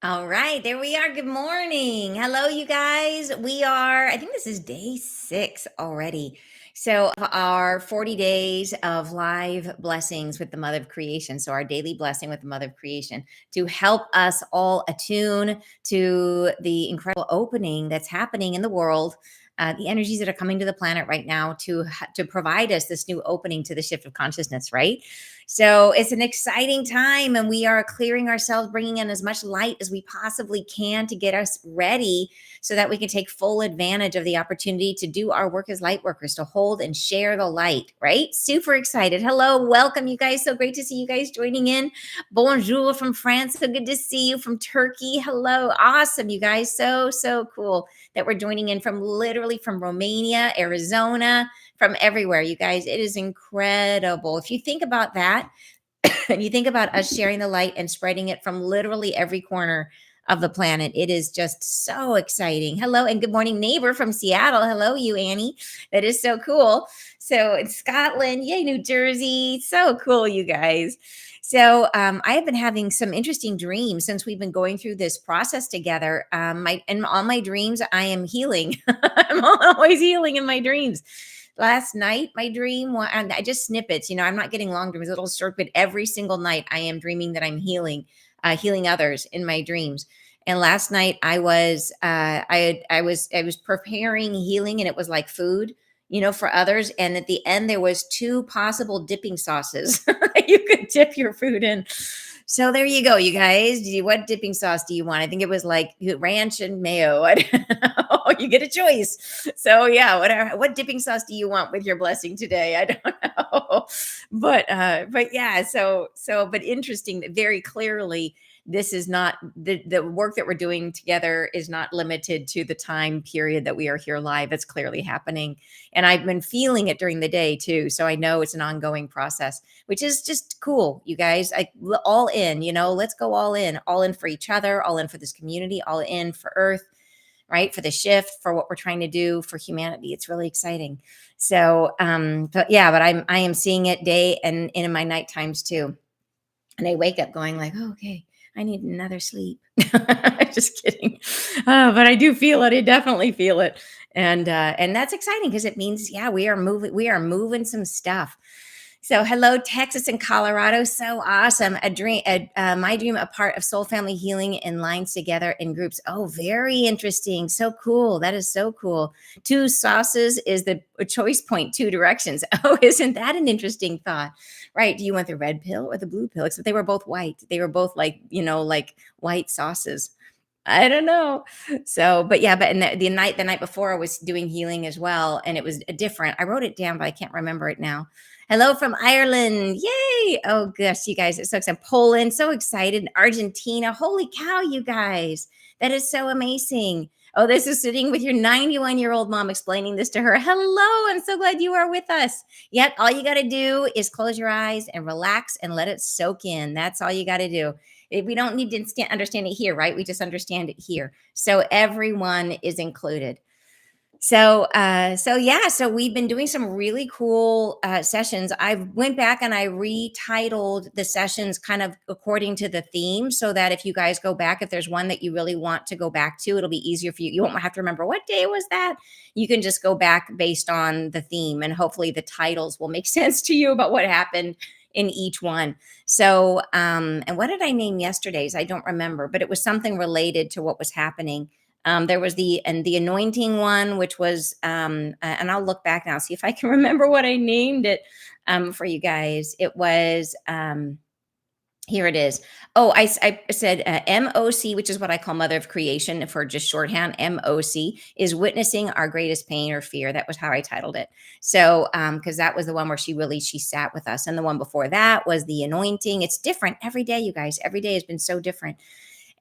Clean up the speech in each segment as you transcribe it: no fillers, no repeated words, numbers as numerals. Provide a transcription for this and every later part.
All right, there we are. Good morning. Hello, you guys. I think this is day 6 already. So, of our 40 days of live blessings with the Mother of Creation. So, our daily blessing with the Mother of Creation to help us all attune to the incredible opening that's happening in the world. The energies that are coming to the planet right now to provide us this new opening to the shift of consciousness, right? So it's an exciting time, and we are clearing ourselves, bringing in as much light as we possibly can to get us ready so that we can take full advantage of the opportunity to do our work as light workers, to hold and share the light, right? Super excited. Hello, welcome, you guys. So great to see you guys joining in. Bonjour from France. So good to see you from Turkey. Hello. Awesome, you guys. So cool that we're joining in from literally from Romania, Arizona, from everywhere, you guys. It is incredible. If you think about that, and you think about us sharing the light and spreading it from literally every corner of the planet, it is just so exciting. Hello and good morning, neighbor from Seattle. Hello, you, Annie. That is so cool. So in Scotland, yay, New Jersey. So cool, you guys. So I have been having some interesting dreams since we've been going through this process together. And all my dreams, I am healing. I'm always healing in my dreams. Last night, my dream, and I just snippets, I'm not getting long dreams, little short, but every single night I am dreaming that I'm healing others in my dreams. And last night I was preparing healing, and it was like food, for others. And at the end, there was 2 possible dipping sauces you could dip your food in. So there you go, you guys. What dipping sauce do you want? I think it was like ranch and mayo. I don't know. You get a choice. So yeah, whatever. What dipping sauce do you want with your blessing today? I don't know. But yeah. But interesting. That very clearly, this is not the work that we're doing together is not limited to the time period that we are here live. It's clearly happening, and I've been feeling it during the day too. So I know it's an ongoing process, which is just cool, you guys. All in, let's go all in for each other, all in for this community, all in for Earth, right? For the shift, for what we're trying to do for humanity. It's really exciting. So, I am seeing it day and in my night times too. And I wake up going like, oh, okay, I need another sleep. Just kidding. But I do feel it. I definitely feel it. And that's exciting because it means, yeah, we are moving some stuff. So, hello, Texas and Colorado. So awesome. My dream, a part of soul family healing in lines together in groups. Oh, very interesting. So cool. That is so cool. 2 sauces is the choice point, 2 directions. Oh, isn't that an interesting thought? Right. Do you want the red pill or the blue pill? Except they were both white. They were both like white sauces. I don't know. So, but yeah, but in the night before, I was doing healing as well, and it was different. I wrote it down, but I can't remember it now. Hello from Ireland. Yay. Oh gosh, you guys, it's so exciting. Poland, so excited. Argentina. Holy cow, you guys. That is so amazing. Oh, this is sitting with your 91-year-old mom explaining this to her. Hello, I'm so glad you are with us. Yet, all you got to do is close your eyes and relax and let it soak in. That's all you got to do. We don't need to understand it here, right? We just understand it here. So everyone is included. So yeah, so we've been doing some really cool sessions. I went back and I retitled the sessions kind of according to the theme, so that if you guys go back, if there's one that you really want to go back to, it'll be easier for you. You won't have to remember what day was that. You can just go back based on the theme, and hopefully the titles will make sense to you about what happened in each one. So, and what did I name yesterday's? I don't remember, but it was something related to what was happening. There was the anointing one, which was, and I'll look back now, see if I can remember what I named it for you guys. It was, here it is. Oh, I said MOC, which is what I call Mother of Creation for just shorthand. MOC is witnessing our greatest pain or fear. That was how I titled it. So, because that was the one where she sat with us, and the one before that was the anointing. It's different every day, you guys. Every day has been so different.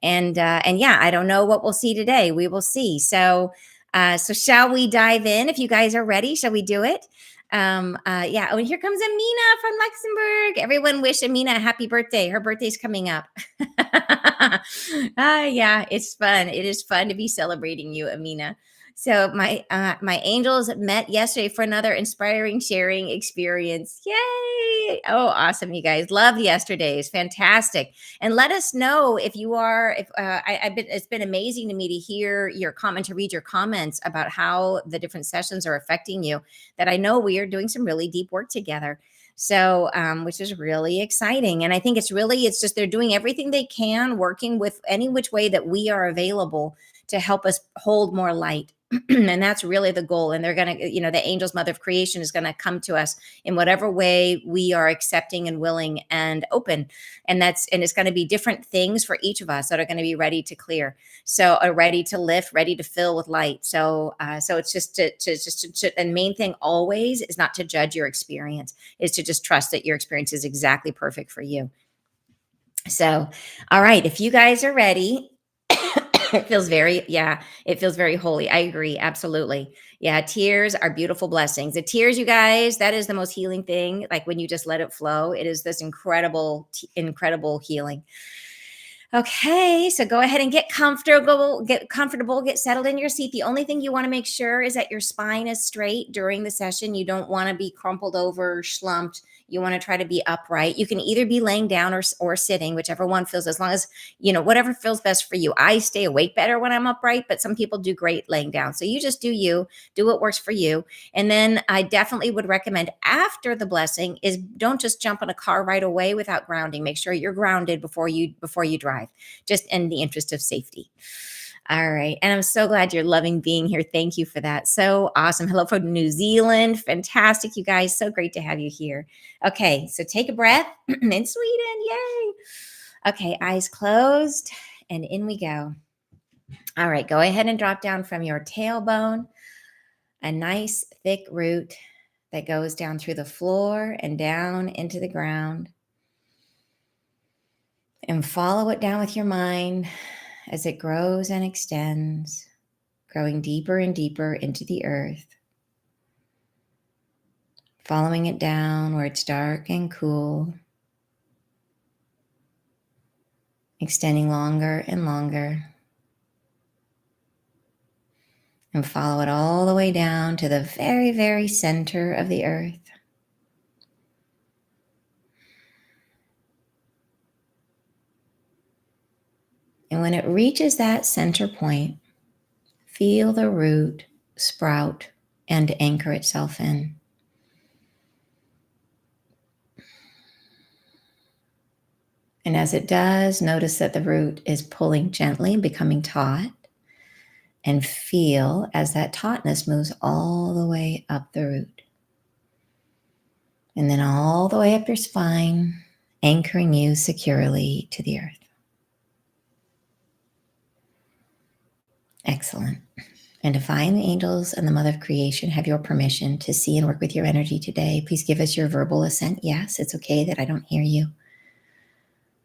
And yeah, I don't know what we'll see today. We will see. So shall we dive in? If you guys are ready, shall we do it? Yeah. Oh, and here comes Amina from Luxembourg. Everyone wish Amina a happy birthday. Her birthday's coming up. Yeah, it's fun. It is fun to be celebrating you, Amina. So my angels met yesterday for another inspiring sharing experience. Yay! Oh, awesome, you guys. Love yesterday's. Fantastic. And let us know if you are if I've been it's been amazing to me to hear your comment, to read your comments about how the different sessions are affecting you. That I know we are doing some really deep work together. So, which is really exciting. And I think it's just they're doing everything they can, working with any which way that we are available to help us hold more light. And that's really the goal. And they're going to, the angel's mother of creation is going to come to us in whatever way we are accepting and willing and open. And it's going to be different things for each of us that are going to be ready to clear. So are ready to lift, ready to fill with light. So it's just and the main thing always is not to judge your experience, is to just trust that your experience is exactly perfect for you. So, all right, if you guys are ready, it feels very holy. I agree. Absolutely. Yeah. Tears are beautiful blessings. The tears, you guys, that is the most healing thing. Like when you just let it flow, it is this incredible healing. Okay, so go ahead and get settled in your seat. The only thing you want to make sure is that your spine is straight during the session. You don't want to be crumpled over, slumped. You want to try to be upright. You can either be laying down or sitting, whichever one feels, as long as, whatever feels best for you. I stay awake better when I'm upright, but some people do great laying down. So you just do what works for you. And then I definitely would recommend, after the blessing, is don't just jump in a car right away without grounding. Make sure you're grounded before you drive, just in the interest of safety. All right. And I'm so glad you're loving being here. Thank you for that. So awesome. Hello from New Zealand. Fantastic, you guys. So great to have you here. Okay. So take a breath. In Sweden. Yay. Okay. Eyes closed. And in we go. All right. Go ahead and drop down from your tailbone. A nice thick root that goes down through the floor and down into the ground. And follow it down with your mind as it grows and extends, growing deeper and deeper into the earth. Following it down where it's dark and cool, extending longer and longer. And follow it all the way down to the very, very center of the earth. And when it reaches that center point, feel the root sprout and anchor itself in. And as it does, notice that the root is pulling gently, becoming taut, and feel as that tautness moves all the way up the root. And then all the way up your spine, anchoring you securely to the earth. Excellent. And Divine Angels and the Mother of Creation have your permission to see and work with your energy today. Please give us your verbal assent. Yes, it's okay that I don't hear you.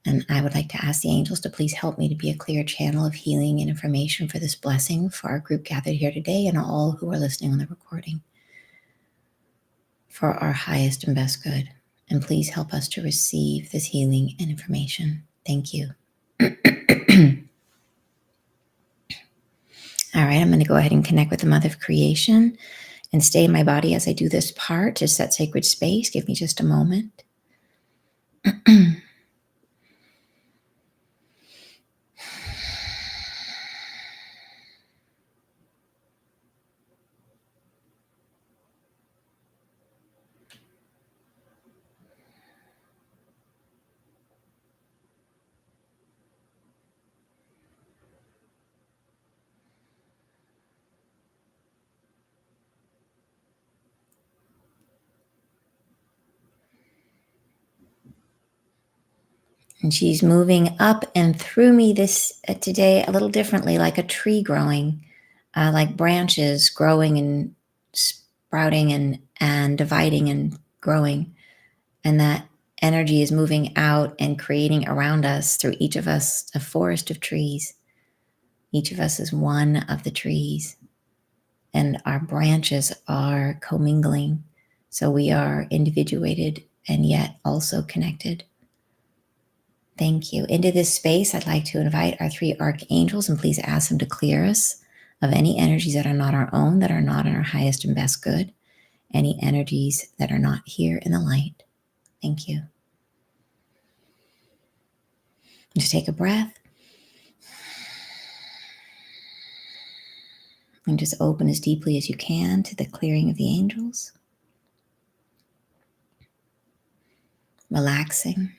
And I would like to ask the angels to please help me to be a clear channel of healing and information for this blessing for our group gathered here today and all who are listening on the recording, for our highest and best good. And please help us to receive this healing and information. Thank you. All right, I'm going to go ahead and connect with the Mother of Creation and stay in my body as I do this part to set sacred space. Give me just a moment. And she's moving up and through me this today a little differently, like a tree growing, like branches growing and sprouting and dividing and growing. And that energy is moving out and creating around us, through each of us, a forest of trees. Each of us is one of the trees, and our branches are commingling. So we are individuated and yet also connected. Thank you. Into this space, I'd like to invite our three archangels, and please ask them to clear us of any energies that are not our own, that are not in our highest and best good, any energies that are not here in the light. Thank you. Just take a breath and just open as deeply as you can to the clearing of the angels, relaxing.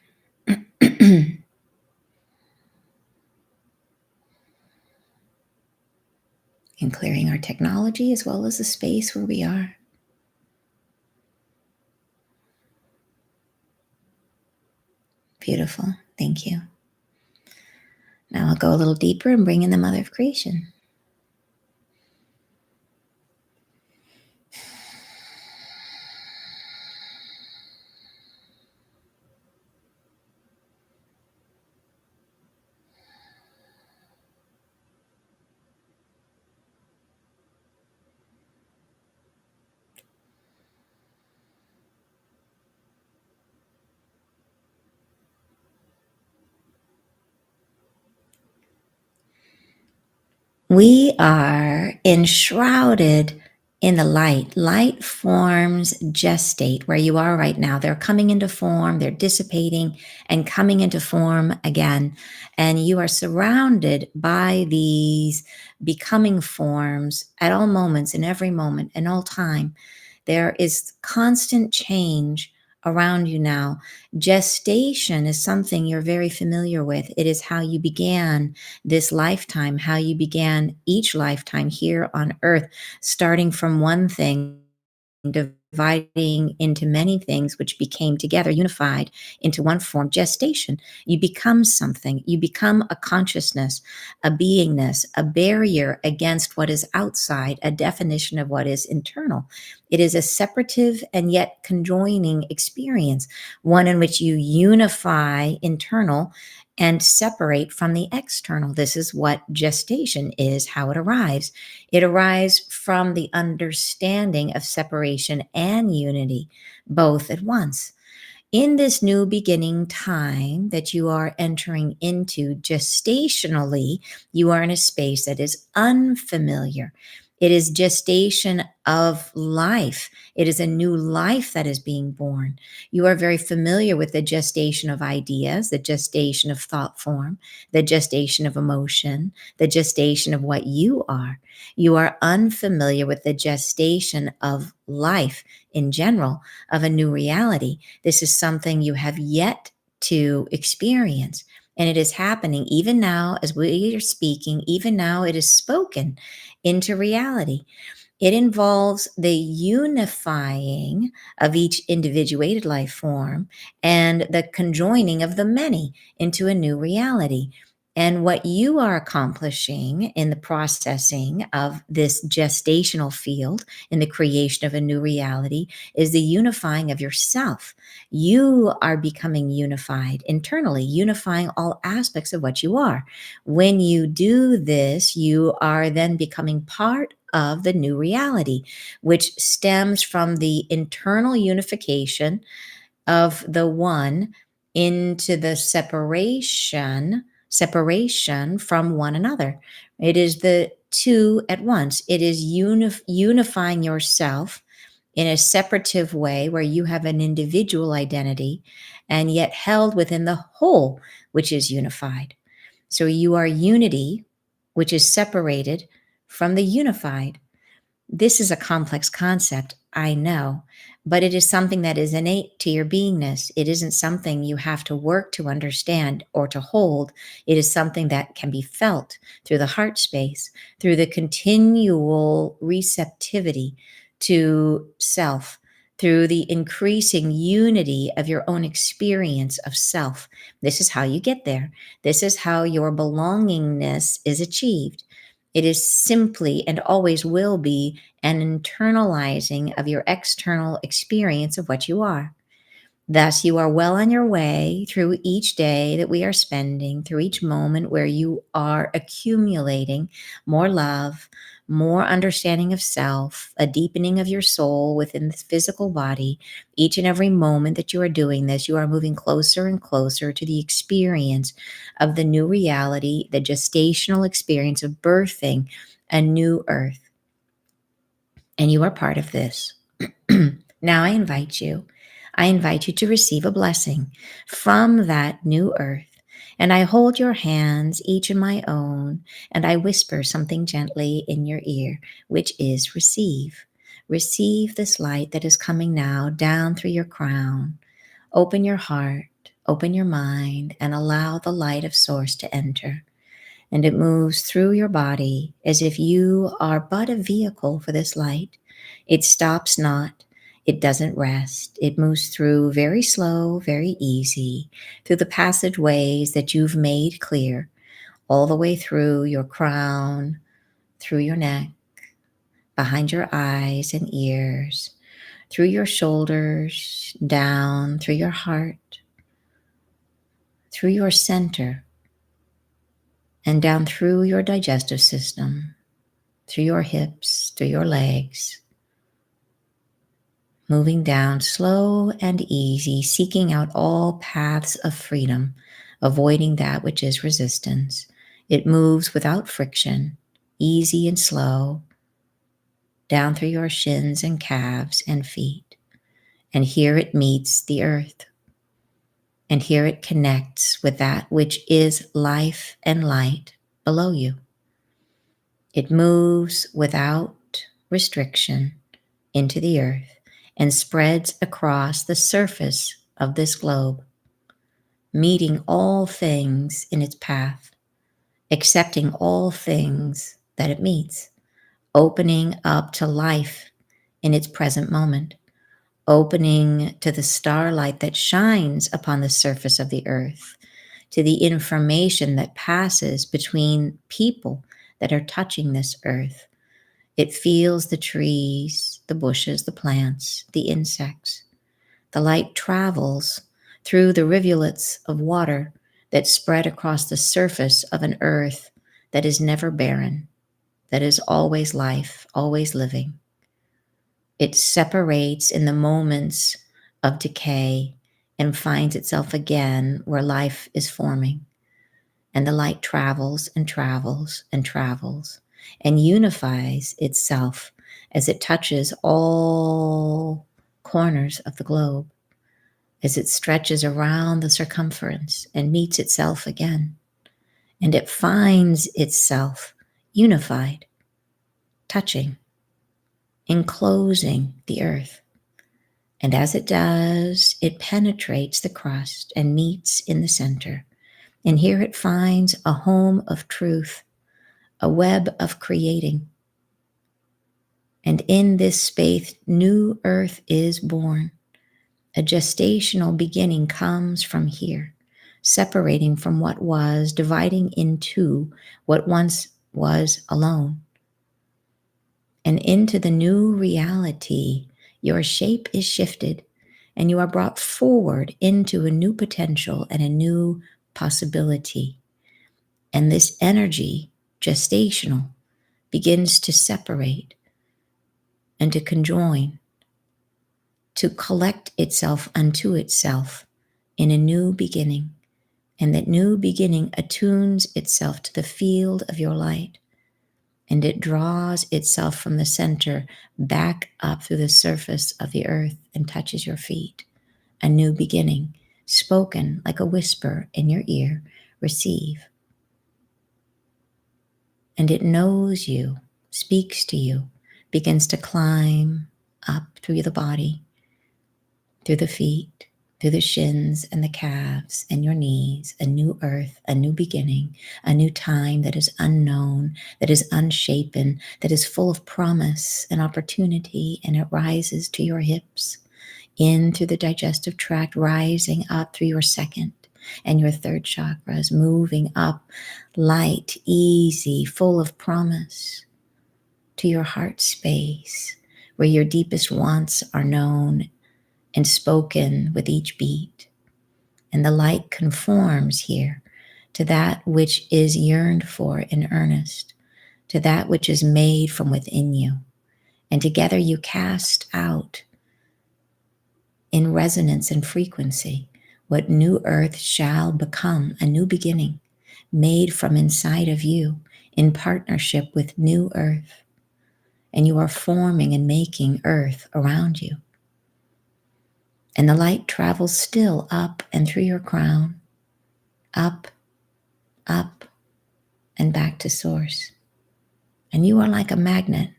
And clearing our technology as well as the space where we are. Beautiful. Thank you. Now I'll go a little deeper and bring in the Mother of Creation. We are enshrouded in the light. Light forms gestate where you are right now. They're coming into form, they're dissipating and coming into form again. And you are surrounded by these becoming forms at all moments, in every moment, in all time. There is constant change around you now. Gestation is something you're very familiar with. It is how you began this lifetime, how you began each lifetime here on earth, starting from one thing, dividing into many things, which became together, unified into one form, gestation. You become something, you become a consciousness, a beingness, a barrier against what is outside, a definition of what is internal. It is a separative and yet conjoining experience, one in which you unify internal and separate from the external. This is what gestation is, how it arrives. It arrives from the understanding of separation and unity, both at once. In this new beginning time that you are entering into gestationally, you are in a space that is unfamiliar. It is gestation of life. It is a new life that is being born. You are very familiar with the gestation of ideas, the gestation of thought form, the gestation of emotion, the gestation of what you are. You are unfamiliar with the gestation of life in general, of a new reality. This is something you have yet to experience. And it is happening even now as we are speaking, even now it is spoken into reality. It involves the unifying of each individuated life form and the conjoining of the many into a new reality. And what you are accomplishing in the processing of this gestational field, in the creation of a new reality, is the unifying of yourself. You are becoming unified internally, unifying all aspects of what you are. When you do this, you are then becoming part of the new reality, which stems from the internal unification of the one into the separation from one another. It is the two at once. It is unifying yourself in a separative way where you have an individual identity and yet held within the whole, which is unified. So you are unity, which is separated from the unified. This is a complex concept, I know, but it is something that is innate to your beingness. It isn't something you have to work to understand or to hold. It is something that can be felt through the heart space, through the continual receptivity to self, through the increasing unity of your own experience of self. This is how you get there. This is how your belongingness is achieved. It is simply and always will be an internalizing of your external experience of what you are. Thus, you are well on your way through each day that we are spending, through each moment where you are accumulating more love, more understanding of self, a deepening of your soul within this physical body. Each and every moment that you are doing this, you are moving closer and closer to the experience of the new reality, the gestational experience of birthing a new earth. And you are part of this. Now I invite you to receive a blessing from that new earth. And I hold your hands, each in my own, and I whisper something gently in your ear, which is receive. Receive this light that is coming now down through your crown. Open your heart, open your mind, and allow the light of Source to enter. And it moves through your body as if you are but a vehicle for this light. It stops not. It doesn't rest. It moves through very slow, very easy, through the passageways that you've made clear, all the way through your crown, through your neck, behind your eyes and ears, through your shoulders, down through your heart, through your center, and down through your digestive system, through your hips, through your legs, moving down slow and easy, seeking out all paths of freedom, avoiding that which is resistance. It moves without friction, easy and slow, down through your shins and calves and feet. And here it meets the earth. And here it connects with that which is life and light below you. It moves without restriction into the earth and spreads across the surface of this globe, meeting all things in its path, accepting all things that it meets, opening up to life in its present moment, opening to the starlight that shines upon the surface of the earth, to the information that passes between people that are touching this earth. It feels the trees, the bushes, the plants, the insects. The light travels through the rivulets of water that spread across the surface of an earth that is never barren, that is always life, always living. It separates in the moments of decay and finds itself again where life is forming. And the light travels and travels and travels and unifies itself as it touches all corners of the globe, as it stretches around the circumference and meets itself again. And it finds itself unified, touching, enclosing the earth. And as it does, it penetrates the crust and meets in the center. And here it finds a home of truth, a web of creating. And in this space, new earth is born. A gestational beginning comes from here, separating from what was, dividing into what once was alone. And into the new reality, your shape is shifted and you are brought forward into a new potential and a new possibility. And this energy, gestational, begins to separate and to conjoin, to collect itself unto itself in a new beginning. And that new beginning attunes itself to the field of your light. And it draws itself from the center back up through the surface of the earth and touches your feet. A new beginning, spoken like a whisper in your ear, receive. And it knows you, speaks to you, begins to climb up through the body, through the feet, through the shins and the calves and your knees, a new earth, a new beginning, a new time that is unknown, that is unshapen, that is full of promise and opportunity, and it rises to your hips, in through the digestive tract, rising up through your second and your third chakras, moving up light, easy, full of promise to your heart space, where your deepest wants are known and spoken with each beat. And the light conforms here to that which is yearned for in earnest, to that which is made from within you. And together you cast out in resonance and frequency what new earth shall become, a new beginning made from inside of you in partnership with new earth. And you are forming and making earth around you. And the light travels still up and through your crown, up, up, and back to source. And you are like a magnet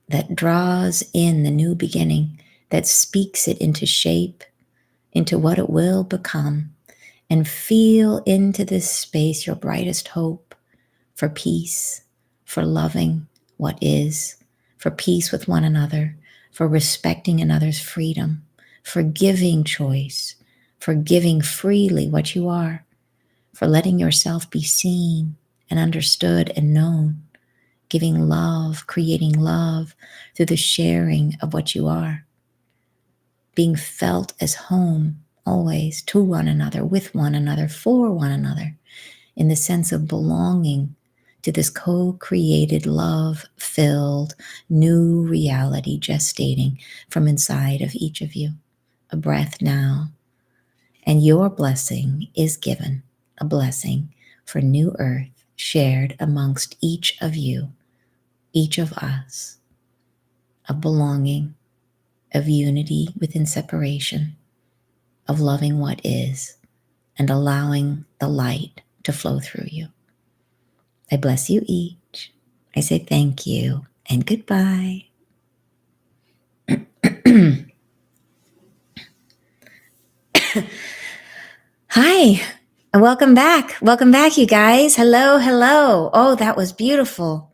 that draws in the new beginning, that speaks it into shape, into what it will become, and feel into this space your brightest hope for peace, for loving what is, for peace with one another, for respecting another's freedom, for giving choice, for giving freely what you are, for letting yourself be seen and understood and known, giving love, creating love through the sharing of what you are, being felt as home always to one another, with one another, for one another, in the sense of belonging to this co-created, love-filled new reality gestating from inside of each of you. A breath now, and your blessing is given, a blessing for new earth shared amongst each of you, each of us, of belonging, of unity within separation, of loving what is, and allowing the light to flow through you. I bless you each. I say thank you and goodbye. Hi, and welcome back. Welcome back, you guys. Hello, hello. Oh, that was beautiful.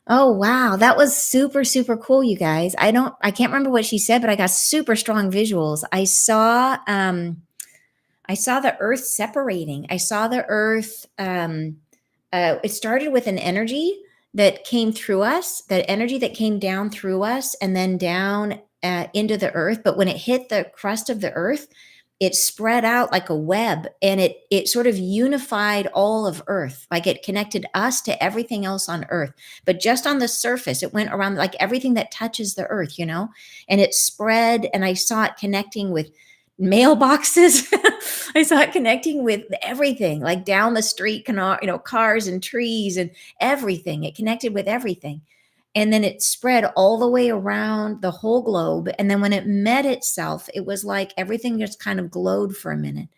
Oh, wow. That was super, super cool, you guys. I can't remember what she said, but I got super strong visuals. I saw the earth separating. I saw the earth, it started with an energy that came through us, that energy that came down through us and then down into the earth. But when it hit the crust of the earth, it spread out like a web, and it sort of unified all of earth. Like it connected us to everything else on earth, but just on the surface. It went around like everything that touches the earth, and it spread, and I saw it connecting with mailboxes. I saw it connecting with everything, like down the street, cars and trees and everything. It connected with everything. And then it spread all the way around the whole globe. And then when it met itself, it was like everything just kind of glowed for a minute.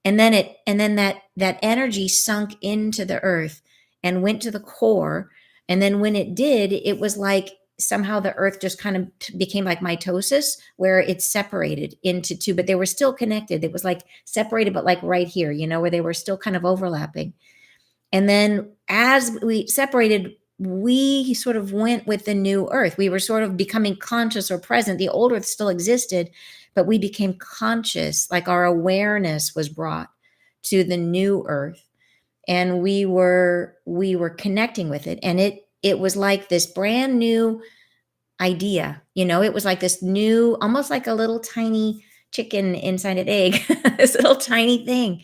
And then that energy sunk into the earth and went to the core. And then when it did, it was like somehow the earth just kind of became like mitosis, where it separated into two, but they were still connected. It was like separated, but like right here, where they were still kind of overlapping. And then as we separated, we sort of went with the new earth. We were sort of becoming conscious or present. The old earth still existed, but we became conscious, like our awareness was brought to the new earth. And we were connecting with it. And it was like this brand new idea. It was like this new, almost like a little tiny chicken inside an egg, this little tiny thing.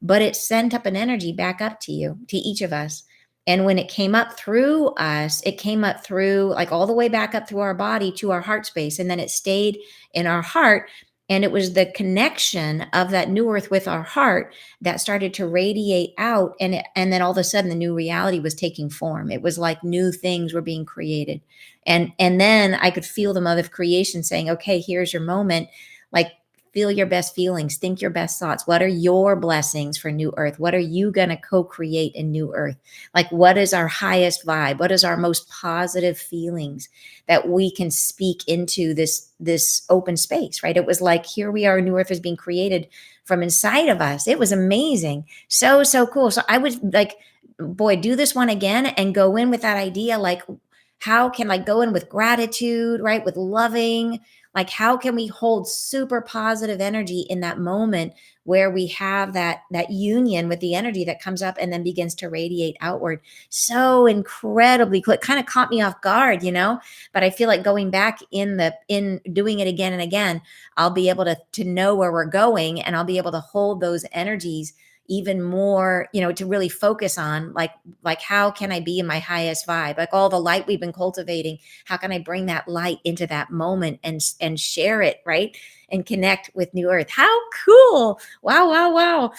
But it sent up an energy back up to you, to each of us. And when it came up through us, it came up through like all the way back up through our body to our heart space. And then it stayed in our heart. And it was the connection of that new earth with our heart that started to radiate out. And then all of a sudden the new reality was taking form. It was like new things were being created. And then I could feel the mother of creation saying, okay, here's your moment. Like, feel your best feelings, think your best thoughts. What are your blessings for new earth? What are you going to co-create in new earth? Like, what is our highest vibe? What is our most positive feelings that we can speak into this open space, right? It was like, here we are, new earth is being created from inside of us. It was amazing. So, so cool. So I was like, boy, do this one again and go in with that idea. Like, how can I go in with gratitude, right? With loving, like, how can we hold super positive energy in that moment where we have that union with the energy that comes up and then begins to radiate outward? So incredibly cool. It kind of caught me off guard, but I feel like going back in doing it again and again, I'll be able to know where we're going, and I'll be able to hold those energies, even more, to really focus on, like how can I be in my highest vibe? Like all the light we've been cultivating, how can I bring that light into that moment and share it, right? And connect with New Earth. How cool. Wow, wow, wow.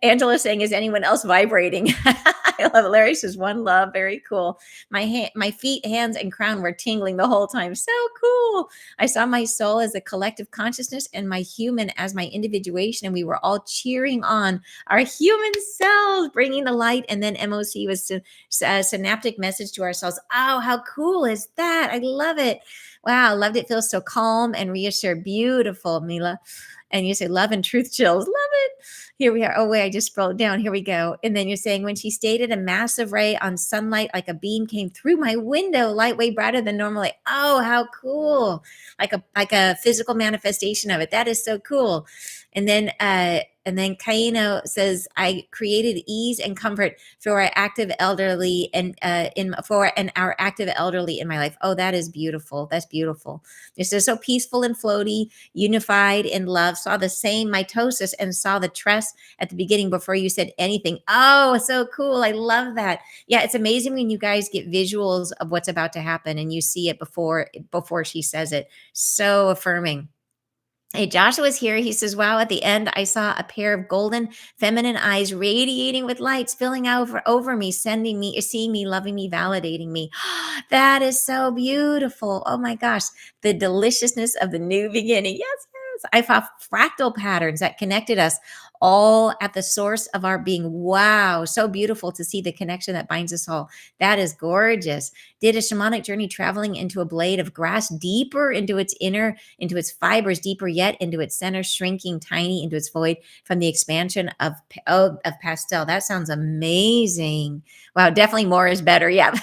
Angela saying, is anyone else vibrating? I love it. Larry says, one love. Very cool. My feet, hands, and crown were tingling the whole time. So cool. I saw my soul as a collective consciousness and my human as my individuation. And we were all cheering on our human selves, bringing the light. And then MOC was a synaptic message to ourselves. Oh, how cool is that? I love it. Wow, loved it. Feels so calm and reassured. Beautiful, Mila. And you say love and truth chills. Love it. Here we are. Oh, wait, I just scrolled down. Here we go. And then you're saying, when she stated a massive ray on sunlight, like a beam came through my window, light way brighter than normal. Like, oh, how cool. Like a physical manifestation of it. That is so cool. And then Kaino says, I created ease and comfort for our active elderly and our active elderly in my life. Oh, that is beautiful. That's beautiful. This is so peaceful and floaty, unified in love. Saw the same mitosis and saw the trust at the beginning before you said anything. Oh, so cool. I love that. Yeah, it's amazing when you guys get visuals of what's about to happen and you see it before she says it. So affirming. Hey, Joshua's here. He says, wow, at the end, I saw a pair of golden feminine eyes radiating with light, spilling over me, sending me, seeing me, loving me, validating me. That is so beautiful. Oh my gosh. The deliciousness of the new beginning. Yes, yes. I saw fractal patterns that connected us all at the source of our being. Wow. So beautiful to see the connection that binds us all. That is gorgeous. Did a shamanic journey traveling into a blade of grass deeper into its inner, into its fibers, deeper yet into its center, shrinking tiny into its void from the expansion of pastel. That sounds amazing. Wow, definitely more is better. Yeah.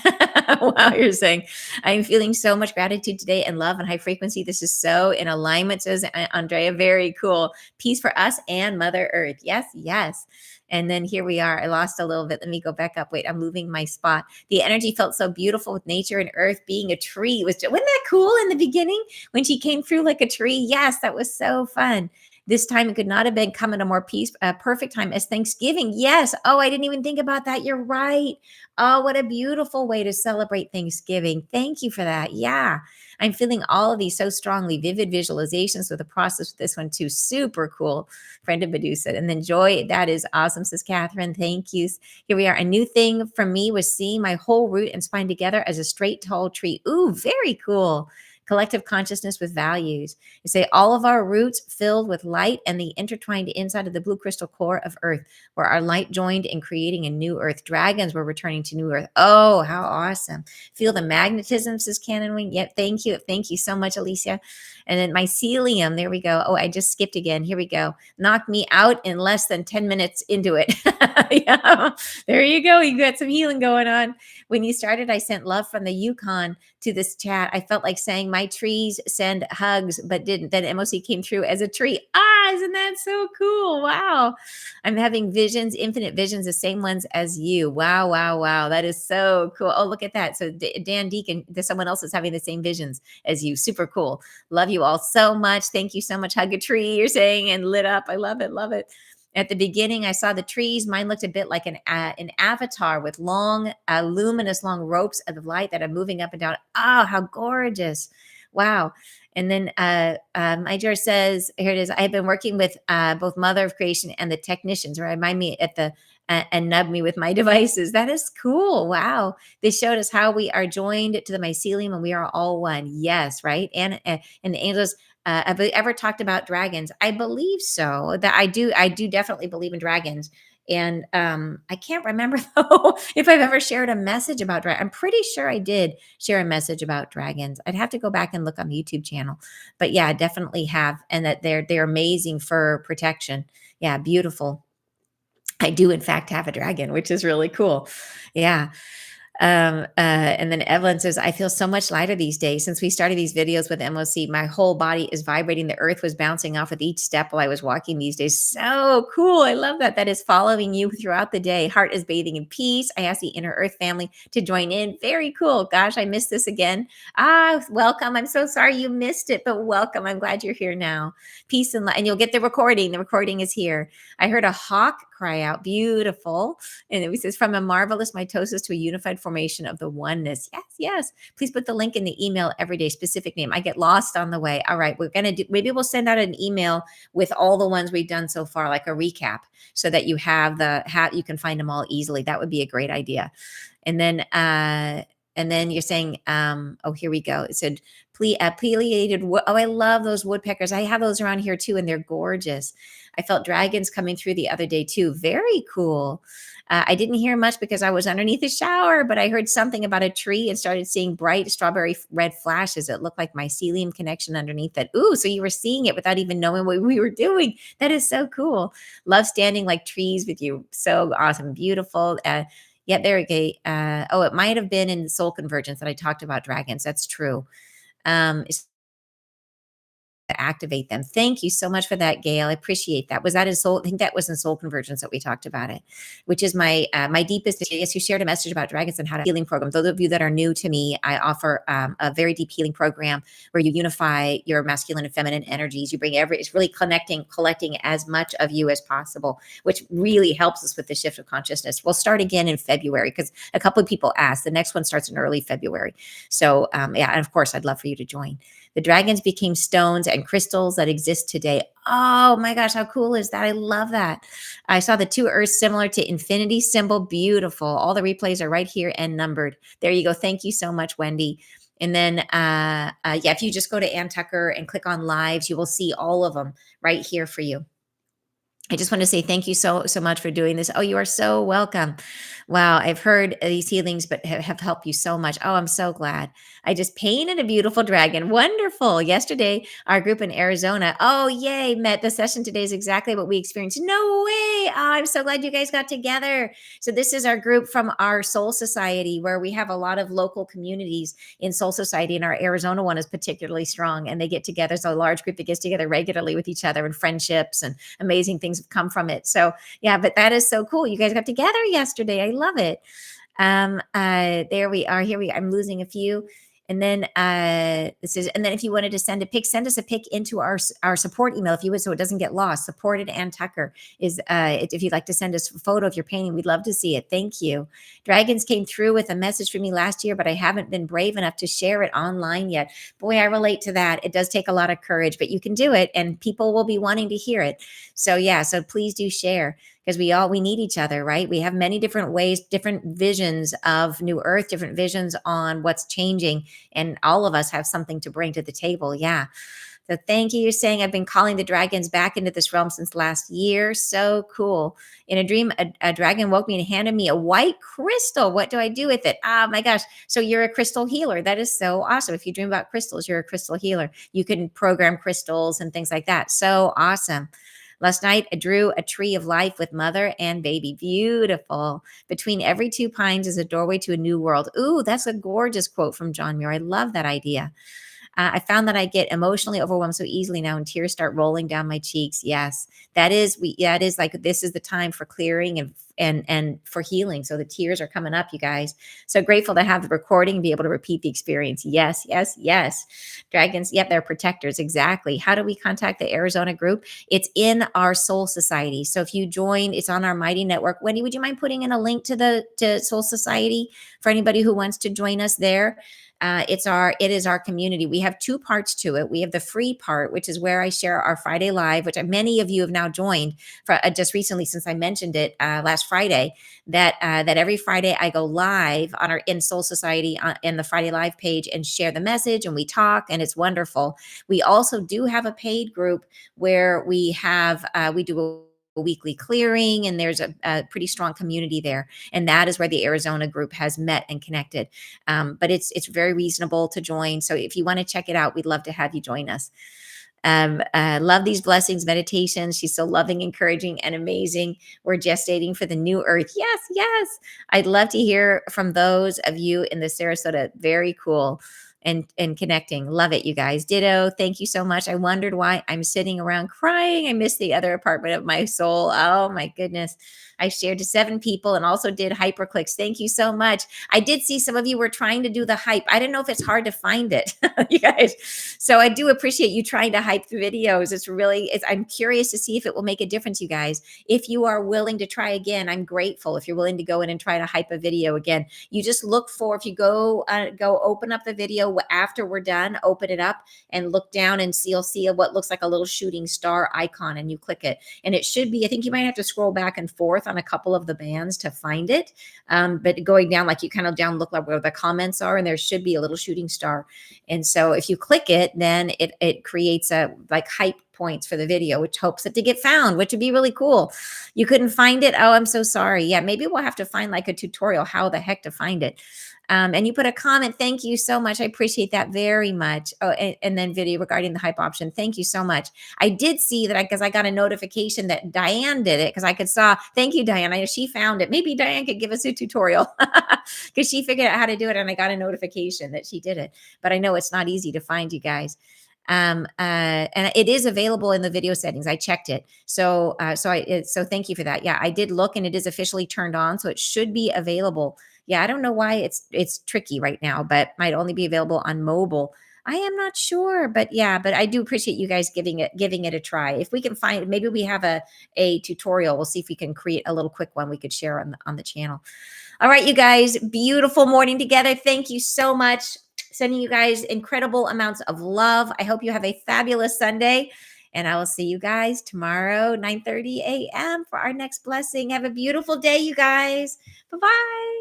Wow, you're saying I'm feeling so much gratitude today and love and high frequency. This is so in alignment, says Andrea. Very cool. Peace for us and Mother Earth. Yes, yes. And then here we are. I lost a little bit. Let me go back up. Wait, I'm moving my spot. The energy felt so beautiful with nature and earth being a tree. Wasn't that cool in the beginning when she came through like a tree? Yes, that was so fun. This time it could not have been come at a more perfect time as Thanksgiving. Yes. Oh, I didn't even think about that. You're right. Oh, what a beautiful way to celebrate Thanksgiving. Thank you for that. Yeah. I'm feeling all of these so strongly. Vivid visualizations with the process with this one too. Super cool. Friend of Medusa. And then Joy, that is awesome, says Catherine. Thank you. Here we are. A new thing for me was seeing my whole root and spine together as a straight, tall tree. Ooh, very cool. Collective consciousness with values. You say all of our roots filled with light and the intertwined inside of the blue crystal core of Earth, where our light joined in creating a new Earth. Dragons were returning to new Earth. Oh, how awesome. Feel the magnetism, says Cannon Wing. Yep, thank you. Thank you so much, Alicia. And then mycelium, there we go. Oh, I just skipped again. Here we go. Knocked me out in less than 10 minutes into it. Yeah, there you go. You got some healing going on. When you started, I sent love from the Yukon to this chat. I felt like saying my trees send hugs, but didn't. Then MOC came through as a tree. Ah, isn't that so cool? Wow. I'm having visions, infinite visions, the same ones as you. Wow, wow, wow. That is so cool. Oh, look at that. So Dan Deacon, there's someone else is having the same visions as you. Super cool. Love you all so much. Thank you so much. Hug a tree, you're saying, and lit up. I love it. Love it. At the beginning, I saw the trees. Mine looked a bit like an avatar with long, luminous, long ropes of light that are moving up and down. Oh, how gorgeous. Wow. And then Major says, here it is. I have been working with both Mother of Creation and the technicians, or remind me at the and nub me with my devices. That is cool. Wow. They showed us how we are joined to the mycelium and we are all one. Yes, right. And the angels. Have I ever talked about dragons? I believe so. That I do definitely believe in dragons. And I can't remember though if I've ever shared a message about dragons. I'm pretty sure I did share a message about dragons. I'd have to go back and look on the YouTube channel. But yeah, I definitely have. And that they're amazing for protection. Yeah, beautiful. I do in fact have a dragon, which is really cool. Yeah. And then Evelyn says, I feel so much lighter these days. Since we started these videos with MOC, my whole body is vibrating. The earth was bouncing off with each step while I was walking these days. So cool. I love that. That is following you throughout the day. Heart is bathing in peace. I asked the Inner Earth family to join in. Very cool. Gosh, I missed this again. Welcome. I'm so sorry you missed it, but welcome. I'm glad you're here now. Peace and light. And you'll get the recording. The recording is here. I heard a hawk cry out. Beautiful. And it says, from a marvelous mitosis to a unified formation of the oneness. Yes, yes. Please put the link in the email every day, specific name. I get lost on the way. All right, we're going to do, maybe we'll send out an email with all the ones we've done so far, like a recap, so that you have you can find them all easily. That would be a great idea. And then you're saying, oh, here we go. It said, pileated wood. Oh, I love those woodpeckers. I have those around here too, and they're gorgeous. I felt dragons coming through the other day too. Very cool. I didn't hear much because I was underneath the shower, but I heard something about a tree and started seeing bright strawberry red flashes. It looked like mycelium connection underneath it. Ooh, so you were seeing it without even knowing what we were doing. That is so cool. Love standing like trees with you. So awesome. Beautiful. Yeah, there we go. Oh, it might have been in Soul Convergence that I talked about dragons. That's true. It's to activate them. Thank you so much for that, Gail. I appreciate that. Was that in Soul? I think that was in Soul Convergence that we talked about it, which is my deepest. Yes, you shared a message about dragons and how to healing program. Those of you that are new to me, I offer a very deep healing program where you unify your masculine and feminine energies. You bring it's really collecting as much of you as possible, which really helps us with the shift of consciousness. We'll start again in February because a couple of people asked. The next one starts in early February. So yeah, and of course, I'd love for you to join. The dragons became stones and crystals that exist today. Oh my gosh, how cool is that? I love that. I saw the two earths similar to infinity symbol. Beautiful. All the replays are right here and numbered. There you go. Thank you so much, Wendy. And then, yeah, if you just go to Ann Tucker and click on lives, you will see all of them right here for you. I just want to say thank you so much for doing this. Oh, you are so welcome. Wow, I've heard these healings, but have helped you so much. Oh, I'm so glad. I just painted a beautiful dragon. Wonderful. Yesterday, our group in Arizona. Oh, yay! Met the session today is exactly what we experienced. No way! Oh, I'm so glad you guys got together. So this is our group from our Soul Society, where we have a lot of local communities in Soul Society, and our Arizona one is particularly strong. And they get together. So a large group that gets together regularly with each other, and friendships and amazing things have come from it. So yeah, but that is so cool. You guys got together yesterday. I love it. There we are. Here we I'm losing a few. And then this is, and then if you wanted to send a pic, send us a pic into our support email if you would, so it doesn't get lost. Support at Ann Tucker is if you'd like to send us a photo of your painting, we'd love to see it. Thank you. Dragons came through with a message for me last year, but I haven't been brave enough to share it online yet. Boy, I relate to that. It does take a lot of courage, but you can do it, and people will be wanting to hear it. So yeah, so please do share, because we need each other, right? We have many different ways, different visions of New Earth, different visions on what's changing, and all of us have something to bring to the table. Yeah. So thank you. You're saying I've been calling the dragons back into this realm since last year. So cool. In a dream, a dragon woke me and handed me a white crystal. What do I do with it? Oh my gosh. So you're a crystal healer. That is so awesome. If you dream about crystals, you're a crystal healer. You can program crystals and things like that. So awesome. Last night, I drew a tree of life with mother and baby. Beautiful. Between every two pines is a doorway to a new world. Ooh, that's a gorgeous quote from John Muir. I love that idea. I found that I get emotionally overwhelmed so easily now, and tears start rolling down my cheeks. Yes, that is that is like, this is the time for clearing and for healing. So the tears are coming up, you guys. So grateful to have the recording and be able to repeat the experience. Yes, yes, yes. Dragons, yep, they're protectors. Exactly. How do we contact the Arizona group? It's in our Soul Society. So if you join, it's on our Mighty Network. Wendy, would you mind putting in a link to Soul Society for anybody who wants to join us there? It is our community. We have two parts to it. We have the free part, which is where I share our Friday Live, which many of you have now joined for just recently, since I mentioned it last Friday. That every Friday I go live on our in Soul Society in the Friday Live page and share the message, and we talk, and it's wonderful. We also do have a paid group where we do a weekly clearing, and there's a pretty strong community there, and that is where the Arizona group has met and connected. But it's very reasonable to join, so if you want to check it out, we'd love to have you join us. Love these blessings meditations. She's so loving, encouraging, and amazing. We're gestating for the new earth. Yes, yes. I'd love to hear from those of you in the Sarasota. Very cool. and connecting. Love it, you guys. Ditto. Thank you so much. I wondered why I'm sitting around crying. I miss the other apartment of my soul. Oh my goodness. I shared to 7 people and also did hyperclicks. Thank you so much. I did see some of you were trying to do the hype. I don't know if it's hard to find it, you guys. So I do appreciate you trying to hype the videos. I'm curious to see if it will make a difference, you guys. If you are willing to try again, I'm grateful. If you're willing to go in and try to hype a video again, you just look for, if you go open up the video after we're done, open it up and look down and you'll see what looks like a little shooting star icon, and you click it. And it should be, I think you might have to scroll back and forth on a couple of the bands to find it. But going down, like you kind of down, look like where the comments are, and there should be a little shooting star. And so if you click it, then it creates a like hype points for the video, which hopes it to get found, which would be really cool. You couldn't find it? Oh, I'm so sorry. Yeah, maybe we'll have to find like a tutorial how the heck to find it. And you put a comment. Thank you so much. I appreciate that very much. Oh, and then video regarding the hype option. Thank you so much. I did see that because I got a notification that Diane did it, because I could saw. Thank you, Diane. I know she found it. Maybe Diane could give us a tutorial because she figured out how to do it, and I got a notification that she did it. But I know it's not easy to find, you guys. And it is available in the video settings. I checked it. So thank you for that. Yeah, I did look, and it is officially turned on, so it should be available. Yeah, I don't know why it's tricky right now, but might only be available on mobile. I am not sure, but yeah, but I do appreciate you guys giving it a try. If we can find, maybe we have a tutorial. We'll see if we can create a little quick one we could share on the channel. All right, you guys, beautiful morning together. Thank you so much. Sending you guys incredible amounts of love. I hope you have a fabulous Sunday, and I will see you guys tomorrow, 9:30 a.m. for our next blessing. Have a beautiful day, you guys. Bye-bye.